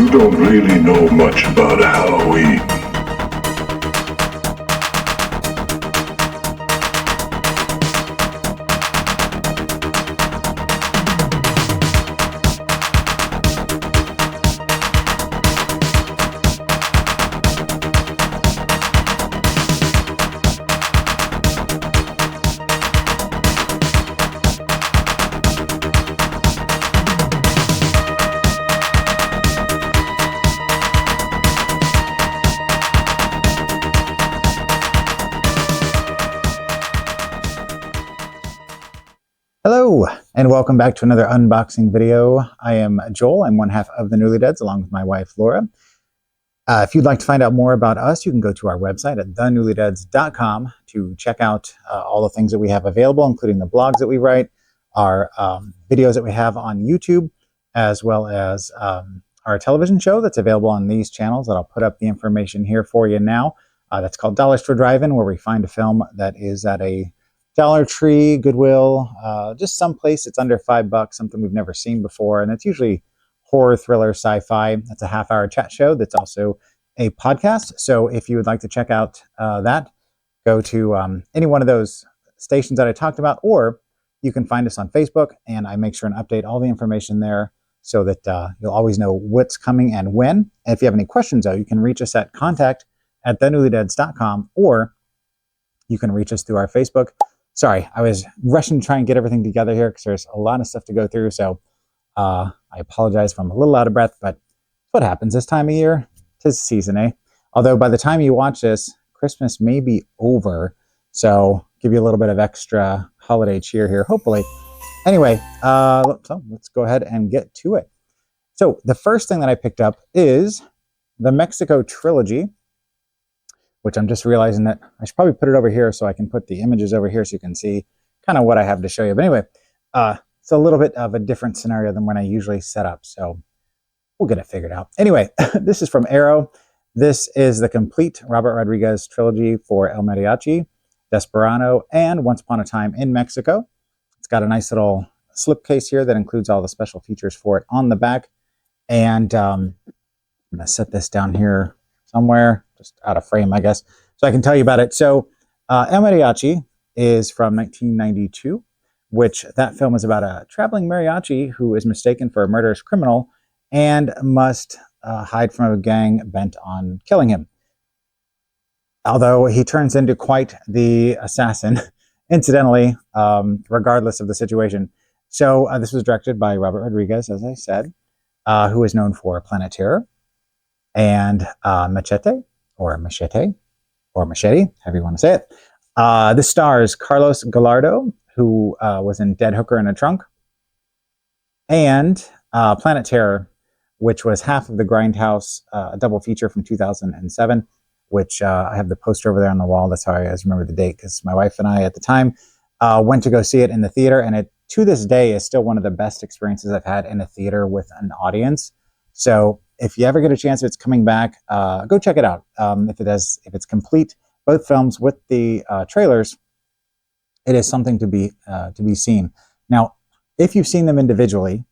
You don't really know much about Halloween. Hello, and welcome back to another unboxing video. I am Joel. I'm one half of the Newlydeads, along with my wife, Laura. If you'd like to find out more about us, you can go to our website at thenewlydeads.com to check out all the things that we have available, including the blogs that we write, our videos that we have on YouTube, as well as our television show that's available on these channels that I'll put up the information here for you now. That's called Dollar Store Drive-In, where we find a film that is at a Dollar Tree, Goodwill, just someplace it's under $5, something we've never seen before. And it's usually horror, thriller, sci-fi. That's a half-hour chat show that's also a podcast. So if you would like to check out that, go to any one of those stations that I talked about, or you can find us on Facebook, and I make sure and update all the information there so that you'll always know what's coming and when. And if you have any questions, though, you can reach us at contact@thenewlydeads.com, or you can reach us through our Facebook. Sorry, I was rushing to try and get everything together here because there's a lot of stuff to go through. So I apologize if I'm a little out of breath, but what happens this time of year? 'Tis season, eh? Although by the time you watch this, Christmas may be over. So give you a little bit of extra holiday cheer here, hopefully. Anyway, so let's go ahead and get to it. So the first thing that I picked up is the Mexico Trilogy, which I'm just realizing that I should probably put it over here so I can put the images over here so you can see kind of what I have to show you. But anyway, it's a little bit of a different scenario than when I usually set up, so we'll get it figured out. Anyway, this is from Arrow. This is the complete Robert Rodriguez trilogy for El Mariachi, Desperado, and Once Upon a Time in Mexico. It's got a nice little slipcase here that includes all the special features for it on the back. And I'm going to set this down here somewhere, just out of frame, I guess, so I can tell you about it. So El Mariachi is from 1992, which that film is about a traveling mariachi who is mistaken for a murderous criminal and must hide from a gang bent on killing him. Although he turns into quite the assassin, incidentally, regardless of the situation. So this was directed by Robert Rodriguez, as I said, who is known for Planet Terror and Machete, or Machete, however you want to say it. This stars Carlos Gallardo, who was in Dead Hooker in a Trunk, and Planet Terror, which was half of the Grindhouse double feature from 2007, which I have the poster over there on the wall. That's how I always remember the date, because my wife and I at the time went to go see it in the theater, and it, to this day, is still one of the best experiences I've had in a theater with an audience. So if you ever get a chance, if it's coming back, go check it out. If it's complete, both films with the trailers, it is something to be seen. Now, if you've seen them individually,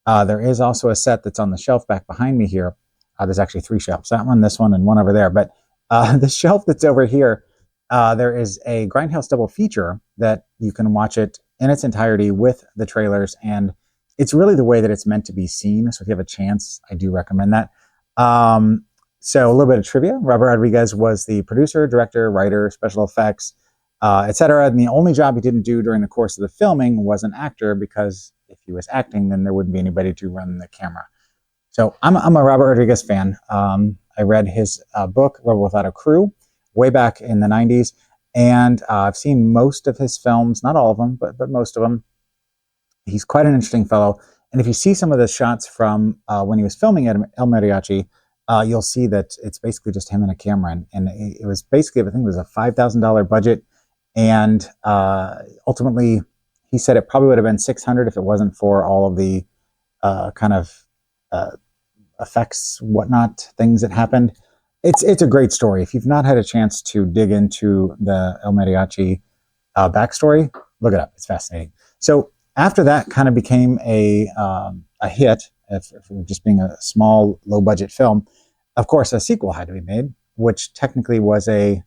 there is also a set that's on the shelf back behind me here. There's actually 3 shelves, that one, this one, and one over there. But the shelf that's over here, there is a Grindhouse double feature that you can watch it in its entirety with the trailers, and it's really the way that it's meant to be seen. So if you have a chance, I do recommend that. So a little bit of trivia. Robert Rodriguez was the producer, director, writer, special effects, etc. And the only job he didn't do during the course of the filming was an actor, because if he was acting, then there wouldn't be anybody to run the camera. So I'm a Robert Rodriguez fan. I read his book, Rebel Without a Crew, way back in the 90s. And I've seen most of his films, not all of them, but most of them. He's quite an interesting fellow. And if you see some of the shots from when he was filming at El Mariachi, you'll see that it's basically just him and a camera. And it was basically, I think it was a $5,000 budget. And ultimately, he said it probably would have been $600 if it wasn't for all of the kind of effects, whatnot, things that happened. It's a great story. If you've not had a chance to dig into the El Mariachi backstory, look it up. It's fascinating. So after that kind of became a hit, if it were just being a small, low-budget film. Of course, a sequel had to be made, which technically was a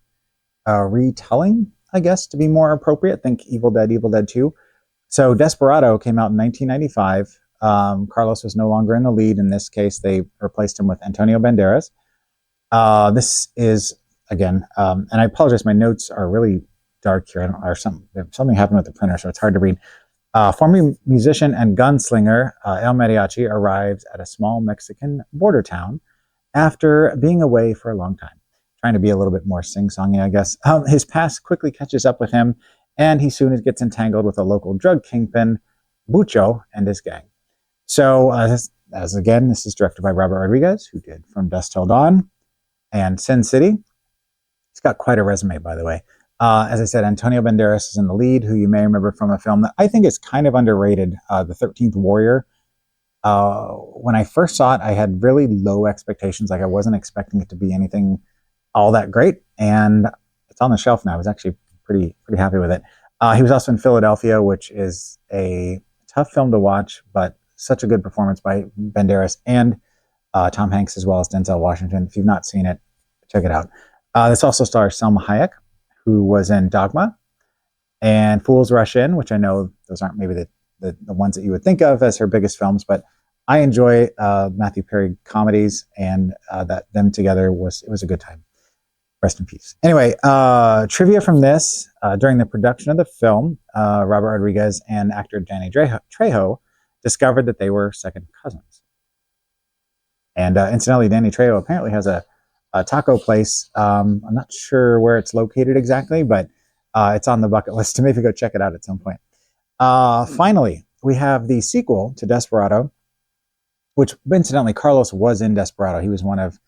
retelling, I guess, to be more appropriate. Think Evil Dead 2. So Desperado came out in 1995. Carlos was no longer in the lead. In this case, they replaced him with Antonio Banderas. This is, again, and I apologize, my notes are really dark here. Something happened with the printer, so it's hard to read. Former musician and gunslinger El Mariachi arrives at a small Mexican border town after being away for a long time. Trying to be a little bit more sing-songy, I guess. His past quickly catches up with him, and he soon gets entangled with a local drug kingpin, Bucho, and his gang. So, this is directed by Robert Rodriguez, who did From Dusk Till Dawn and Sin City. He's got quite a resume, by the way. As I said, Antonio Banderas is in the lead, who you may remember from a film that I think is kind of underrated, The 13th Warrior. When I first saw it, I had really low expectations. Like, I wasn't expecting it to be anything all that great, and it's on the shelf now. I was actually pretty happy with it. He was also in Philadelphia, which is a tough film to watch, but such a good performance by Banderas and Tom Hanks, as well as Denzel Washington. If you've not seen it, check it out. This also stars Salma Hayek, who was in Dogma, and Fools Rush In, which I know those aren't maybe the ones that you would think of as her biggest films, but I enjoy Matthew Perry comedies, and that them together was a good time. Rest in peace. Anyway, trivia from this. During the production of the film, Robert Rodriguez and actor Danny Trejo discovered that they were second cousins. And incidentally, Danny Trejo apparently has a taco place. I'm not sure where it's located exactly, but it's on the bucket list to maybe go check it out at some point. Finally, we have the sequel to Desperado, which incidentally, Carlos was in Desperado. He was one of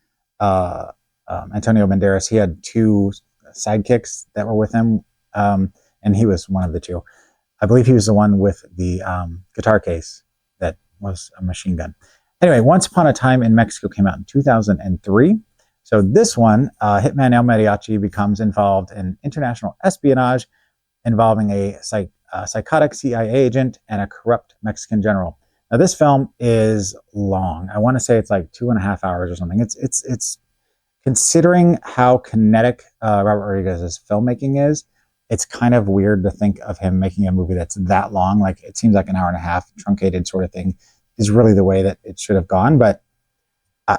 Antonio Banderas. He had two sidekicks that were with him, and he was one of the two. I believe he was the one with the guitar case that was a machine gun. Anyway, Once Upon a Time in Mexico came out in 2003. So this one, Hitman El Mariachi becomes involved in international espionage involving a psychotic CIA agent and a corrupt Mexican general. Now, this film is long. I want to say it's like 2.5 hours or something. It's considering how kinetic Robert Rodriguez's filmmaking is, it's kind of weird to think of him making a movie that's that long. Like, it seems like an hour and a half, truncated sort of thing, is really the way that it should have gone. But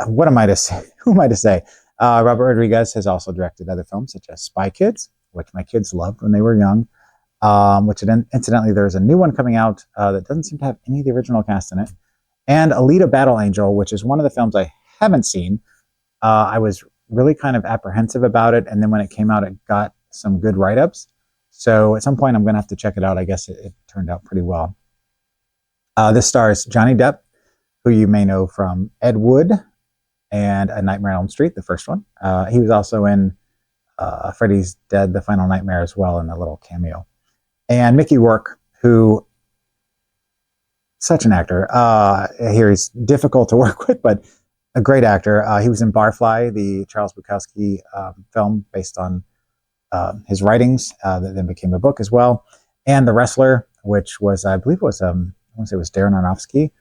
what am I to say? Who am I to say? Robert Rodriguez has also directed other films such as Spy Kids, which my kids loved when they were young. Which incidentally, there's a new one coming out that doesn't seem to have any of the original cast in it. And Alita Battle Angel, which is one of the films I haven't seen. I was really kind of apprehensive about it, and then when it came out, it got some good write-ups. So at some point, I'm going to have to check it out. I guess it turned out pretty well. This stars Johnny Depp, who you may know from Ed Wood and A Nightmare on Elm Street, the first one. He was also in Freddy's Dead, The Final Nightmare as well, in a little cameo. And Mickey Rourke, who, such an actor. Here he's difficult to work with, but a great actor. He was in Barfly, the Charles Bukowski film based on his writings that then became a book as well. And The Wrestler, which was, I believe it was, I want to say it was Darren Aronofsky.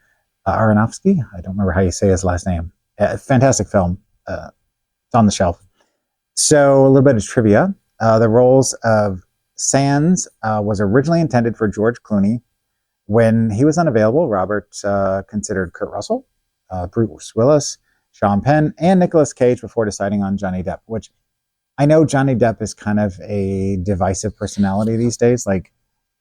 Aronofsky? I don't remember how you say his last name. Fantastic film. It's on the shelf. So a little bit of trivia. The roles of Sands was originally intended for George Clooney. When he was unavailable, Robert considered Kurt Russell, Bruce Willis, Sean Penn, and Nicolas Cage before deciding on Johnny Depp, which I know Johnny Depp is kind of a divisive personality these days. Like,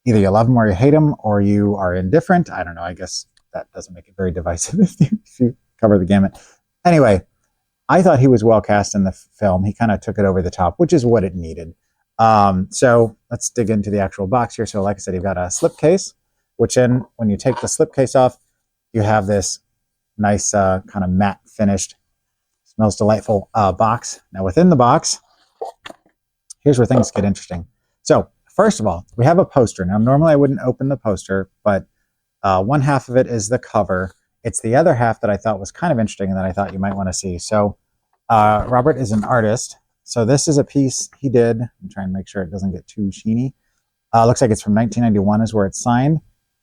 either you love him or you hate him, or you are indifferent. I don't know. I guess that doesn't make it very divisive if you cover the gamut. Anyway, I thought he was well cast in the film. He kind of took it over the top, which is what it needed. So let's dig into the actual box here. So like I said, you've got a slipcase, which when you take the slipcase off, you have this nice kind of matte finished, smells delightful box. Now within the box, here's where things get interesting. So first of all, we have a poster. Now normally I wouldn't open the poster, but one half of it is the cover. It's the other half that I thought was kind of interesting and that I thought you might want to see. So Robert is an artist. So this is a piece he did. I'm trying to make sure it doesn't get too sheeny. Looks like it's from 1991 is where it's signed.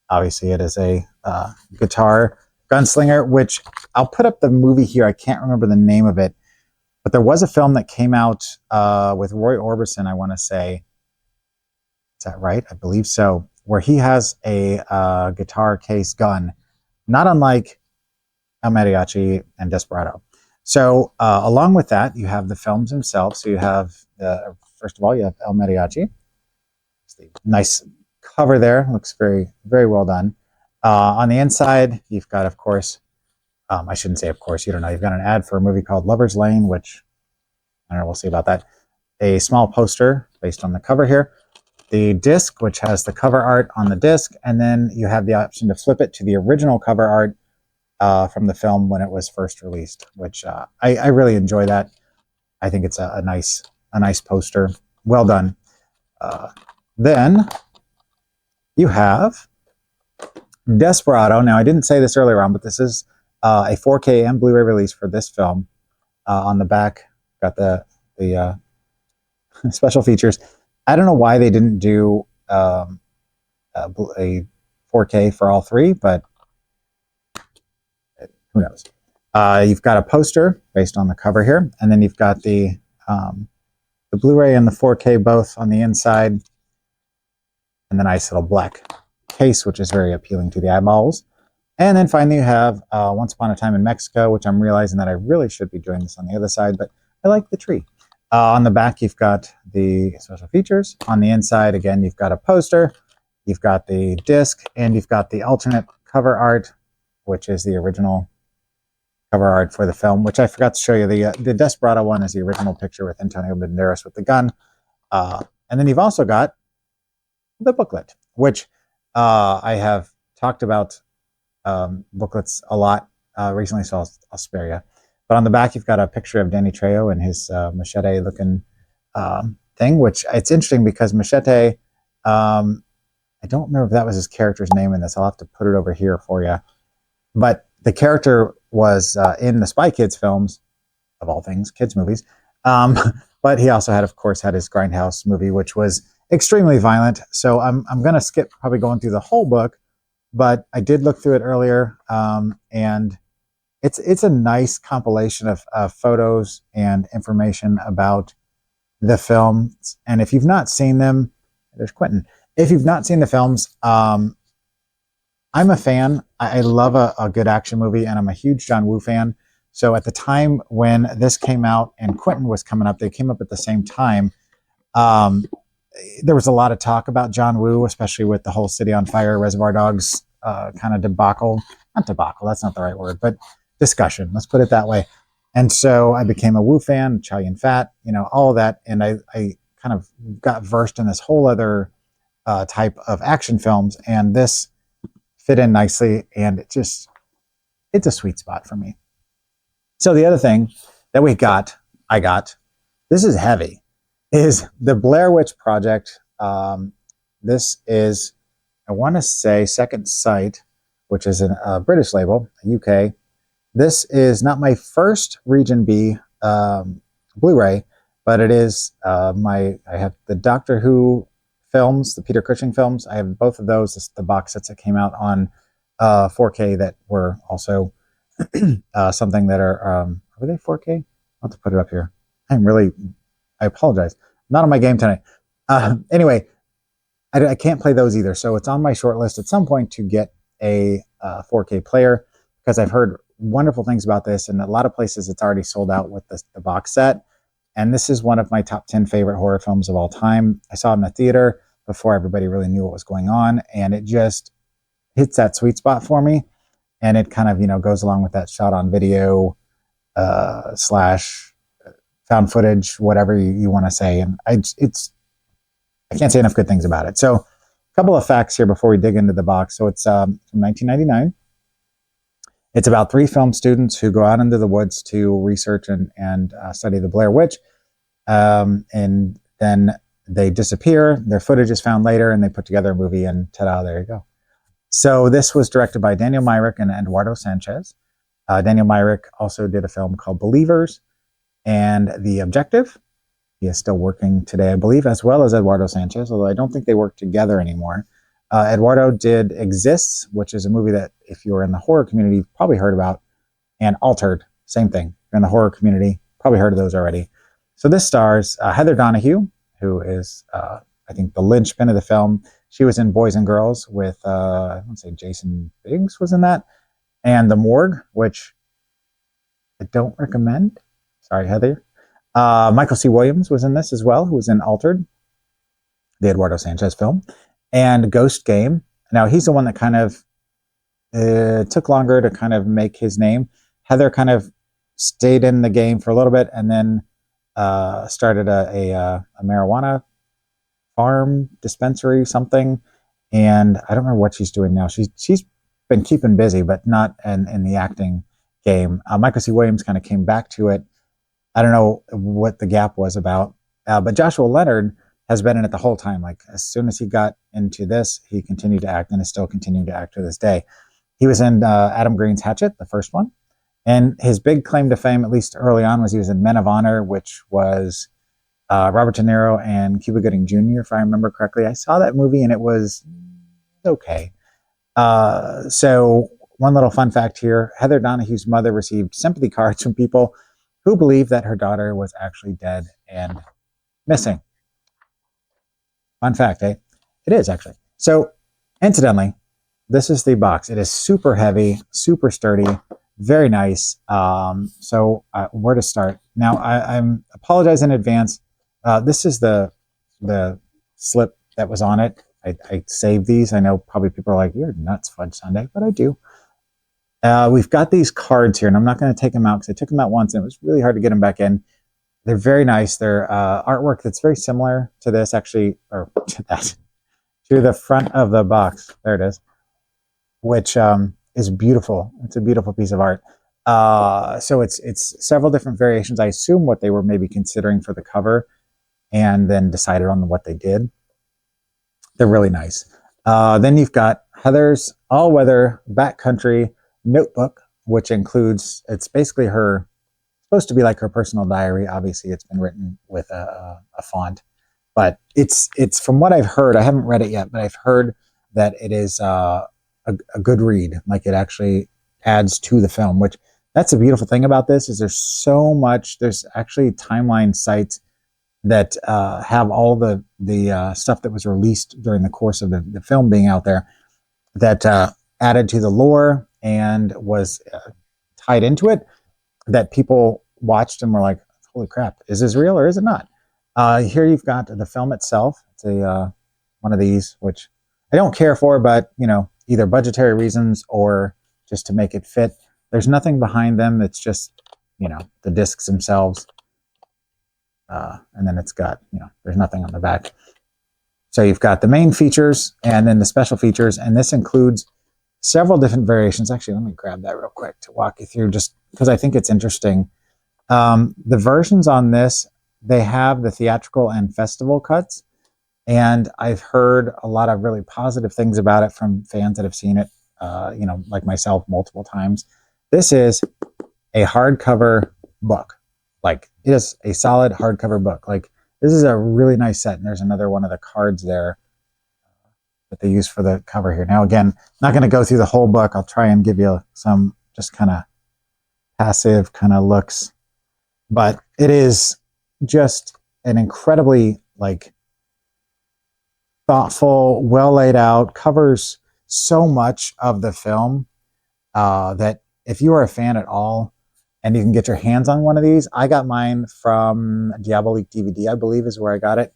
Obviously it is a guitar. Got Gunslinger, which I'll put up the movie here. I can't remember the name of it, but there was a film that came out with Roy Orbison, I want to say. Is that right? I believe so. Where he has a guitar case gun, not unlike El Mariachi and Desperado. So along with that, you have the films themselves. So you have, first of all, you have El Mariachi. It's the nice cover there. Looks very, very well done. On the inside, you've got, of course, I shouldn't say of course, you don't know. You've got an ad for a movie called Lover's Lane, which, I don't know, we'll see about that. A small poster based on the cover here. The disc, which has the cover art on the disc, and then you have the option to flip it to the original cover art from the film when it was first released, which I really enjoy that. I think it's a nice poster. Well done. Then you have Desperado. Now, I didn't say this earlier on, but this is a 4K and Blu-ray release for this film. On the back, got the special features. I don't know why they didn't do a 4K for all three, but who knows? You've got a poster based on the cover here, and then you've got the Blu-ray and the 4K both on the inside, and the nice little black case, which is very appealing to the eyeballs. And then finally you have Once Upon a Time in Mexico, which I'm realizing that I really should be doing this on the other side, but I like the tree. On the back, you've got the special features. On the inside, again, you've got a poster, you've got the disc, and you've got the alternate cover art, which is the original cover art for the film, which I forgot to show you. The Desperado one is the original picture with Antonio Banderas with the gun. And then you've also got the booklet, which I have talked about booklets a lot recently, so I'll spare you. But on the back, you've got a picture of Danny Trejo and his machete-looking thing, which it's interesting because Machete, I don't remember if that was his character's name in this. I'll have to put it over here for you. But the character was in the Spy Kids films, of all things, kids movies. But he also had, of course, had his Grindhouse movie, which was extremely violent. So I'm going to skip probably going through the whole book, but I did look through it earlier, and it's a nice compilation of photos and information about the films. And if you've not seen them, there's Quentin. If you've not seen the films, I'm a fan. I love a good action movie, and I'm a huge John Woo fan. So at the time when this came out and Quentin was coming up, they came up at the same time. There was a lot of talk about John Woo, especially with the whole City on Fire, Reservoir Dogs kind of debacle. Not debacle, that's not the right word, but discussion, let's put it that way. And so I became a Woo fan, Chow Yun Fat, all of that. And I kind of got versed in this whole other type of action films. And this fit in nicely. And it's a sweet spot for me. So the other thing that I got, this is heavy, is the Blair Witch Project. This is, I want to say, Second Sight, which is a British label, UK. This is not my first Region B Blu-ray, but it is I have the Doctor Who films, the Peter Cushing films. I have both of those, the box sets that came out on 4K that were also something that are they 4K? I'll have to put it up here. I apologize. Not on my game tonight. Anyway, I can't play those either. So it's on my short list at some point to get a 4K player, because I've heard wonderful things about this, and a lot of places it's already sold out with the box set. And this is one of my top 10 favorite horror films of all time. I saw it in the theater before everybody really knew what was going on, and it just hits that sweet spot for me. And it kind of, goes along with that shot on video / found footage, whatever you want to say. And I can't say enough good things about it. So a couple of facts here before we dig into the box. So it's from 1999. It's about 3 film students who go out into the woods to research and study the Blair Witch. And then they disappear. Their footage is found later, and they put together a movie, and ta-da, there you go. So this was directed by Daniel Myrick and Eduardo Sanchez. Daniel Myrick also did a film called Believers and The Objective. He is still working today, I believe, as well as Eduardo Sanchez, although I don't think they work together anymore. Eduardo did Exists, which is a movie that if you're in the horror community, you've probably heard about, and Altered, same thing. If you're in the horror community, probably heard of those already. So this stars Heather Donahue, who is, I think, the linchpin of the film. She was in Boys and Girls with, I want to say Jason Biggs was in that, and The Morgue, which I don't recommend. Sorry, Heather. Michael C. Williams was in this as well, who was in Altered, the Eduardo Sanchez film, and Ghost Game. Now, he's the one that kind of took longer to kind of make his name. Heather kind of stayed in the game for a little bit and then started a marijuana farm dispensary, something. And I don't remember what she's doing now. She's been keeping busy, but not in the acting game. Michael C. Williams kind of came back to it. I don't know what the gap was about, but Joshua Leonard has been in it the whole time. Like, as soon as he got into this, he continued to act and is still continuing to act to this day. He was in Adam Green's Hatchet, the first one. And his big claim to fame, at least early on, was he was in Men of Honor, which was Robert De Niro and Cuba Gooding Jr., if I remember correctly. I saw that movie and it was okay. So one little fun fact here, Heather Donahue's mother received sympathy cards from people who believed that her daughter was actually dead and missing. Fun fact, eh? It is, actually. So, incidentally, this is the box. It is super heavy, super sturdy, very nice. So where to start? Now, I'm apologize in advance. This is the slip that was on it. I saved these. I know probably people are like, you're nuts, Fudge Sunday, but I do. We've got these cards here, and I'm not going to take them out because I took them out once, and it was really hard to get them back in. They're very nice. They're artwork that's very similar to this, actually, or to that, to the front of the box. There it is, which is beautiful. It's a beautiful piece of art. So it's several different variations. I assume what they were maybe considering for the cover, and then decided on what they did. They're really nice. Then you've got Heather's all-weather backcountry notebook, which includes, it's basically her, supposed to be like her personal diary. Obviously, it's been written with a font, but it's from what I've heard. I haven't read it yet, but I've heard that it is a good read. Like, it actually adds to the film, which that's a beautiful thing about this. Is there's so much. There's actually timeline sites that have all the stuff that was released during the course of the film being out there that added to the lore and was tied into it, that people watched and were like, holy crap, is this real or is it not? Here you've got the film itself. It's a one of these, which I don't care for, but, you know, either budgetary reasons or just to make it fit. There's nothing behind them. It's just, you know, the discs themselves. And then it's got, you know, there's nothing on the back. So you've got the main features and then the special features, and this includes several different variations. Actually, let me grab that real quick to walk you through, just because I think it's interesting. The versions on this, they have the theatrical and festival cuts, and I've heard a lot of really positive things about it from fans that have seen it, you know, like myself, multiple times. This is a hardcover book. Like, it is a solid hardcover book. Like, this is a really nice set, and there's another one of the cards there that they use for the cover here. Now, again, not going to go through the whole book. I'll try and give you some just kind of passive kind of looks, but it is just an incredibly, like, thoughtful, well laid out, covers so much of the film that if you are a fan at all and you can get your hands on one of these, I got mine from Diabolique DVD, I believe is where I got it.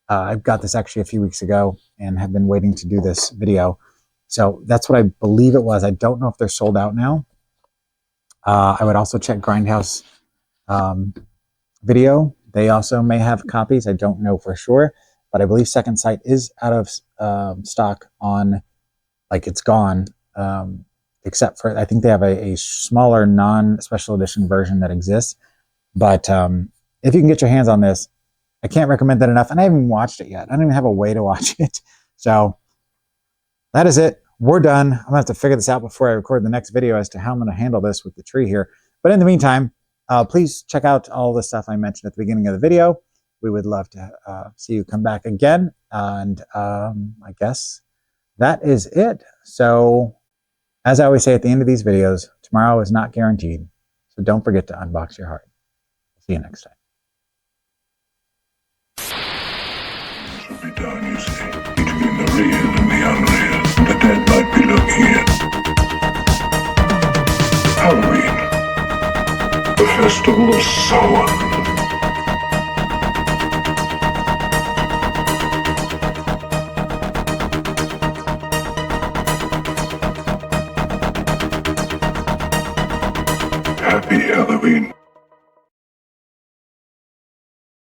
I got this actually a few weeks ago and have been waiting to do this video. So that's what I believe it was. I don't know if they're sold out now. I would also check Grindhouse Video. They also may have copies. I don't know for sure, but I believe Second Sight is out of stock on, like, it's gone, except for, I think they have a smaller non-special edition version that exists. But if you can get your hands on this, I can't recommend that enough. And I haven't even watched it yet. I don't even have a way to watch it. So that is it. We're done. I'm going to have to figure this out before I record the next video as to how I'm going to handle this with the tree here. But in the meantime, please check out all the stuff I mentioned at the beginning of the video. We would love to see you come back again. And I guess that is it. So, as I always say at the end of these videos, tomorrow is not guaranteed. So don't forget to unbox your heart. See you next time. Should be done, you see, between the real and the unreal. The dead might be looking in. Halloween, the festival of Samhain. Happy Halloween.